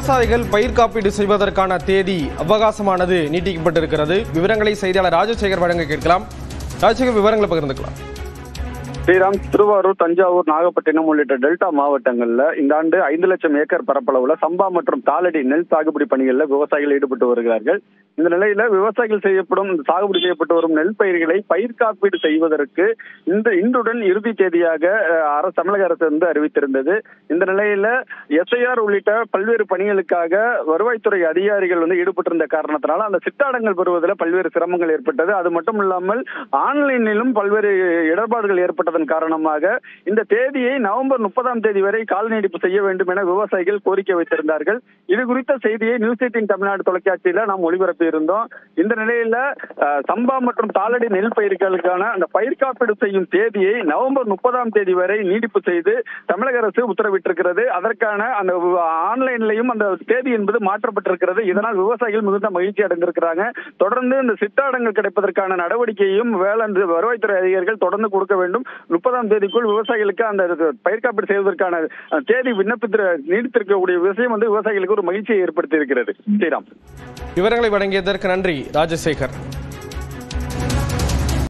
விவசாயிகள் பயிர் காப்பீடு செய்வதற்கான தேதி அவகாசமானது நீட்டிக்கப்பட்டிருக்கிறது. விவரங்களை செய்தியாளர் ராஜசேகர் வழங்க கேட்கலாம். ராஜசேகர், விவரங்களை பகிர்ந்துக்கலாம். ஸ்ரீராம், திருவாரூர், தஞ்சாவூர், நாகப்பட்டினம் உள்ளிட்ட டெல்டா மாவட்டங்கள்ல இந்த ஆண்டு 5 லட்சம் ஏக்கர் பரப்பளவுல சம்பா மற்றும் தாளடி நெல் சாகுபடி பணிகளில் விவசாயிகள் ஈடுபட்டு வருகிறார்கள். இந்த நிலையில விவசாயிகள் சாகுபடி செய்யப்பட்டு வரும் நெல் பயிர்களை பயிர் காப்பீடு செய்வதற்கு இன்றுடன் இறுதி தேதியாக தமிழக அரசு அறிவித்திருந்தது. இந்த நிலையில எஸ்ஐஆர் உள்ளிட்ட பல்வேறு பணிகளுக்காக வருவாய்த்துறை அதிகாரிகள் ஈடுபட்டிருந்த காரணத்தினால அந்த சித்தாடங்கள் பெறுவதில் பல்வேறு சிரமங்கள் ஏற்பட்டது. அது மட்டும் இல்லாமல் ஆன்லைனிலும் பல்வேறு இடர்பாடுகள் ஏற்பட்டதன் காரணமாக இந்த தேதியை நவம்பர் 30ஆம் தேதி வரை கால நீடிப்பு செய்ய வேண்டும் என விவசாயிகள் கோரிக்கை வைத்திருந்தார்கள். இது குறித்த செய்தியை நியூஸ் 18 தமிழ்நாடு தொலைக்காட்சியில நாம் ஒளிபரப்பி இருந்தோம். இந்த நிலையில சம்பா மற்றும் தாளடி நெல் பயிர்களுக்கான அந்த பயிர் காப்பீடு செய்யும் தேதியை நவம்பர் 30ஆம் தேதி வரை நீடிப்பு செய்து தமிழக அரசு உத்தரவிட்டிருக்கிறது. அதற்கான அந்த ஆன்லைன்லையும் அந்த தேதி என்பது மாற்றப்பட்டிருக்கிறது. இதனால் விவசாயிகள் மிகுந்த மகிழ்ச்சி அடைந்திருக்கிறாங்க. தொடர்ந்து இந்த சித்தாடங்கள் கிடைப்பதற்கான நடவடிக்கையும் வருவாய்த்துறை அதிகாரிகள் தொடர்ந்து கொடுக்க வேண்டும். 30ஆம் தேதிக்குள் விவசாயிகளுக்கு அந்த பயிர் காப்பீடு செய்வதற்கான தேதி நீடித்திருக்கக்கூடிய விஷயம் விவசாயிகளுக்கு ஒரு மகிழ்ச்சியை ஏற்படுத்தி இருக்கிறது. ஸ்ரீராம், விவரங்களை வழங்கியதற்கு நன்றி ராஜசேகர்.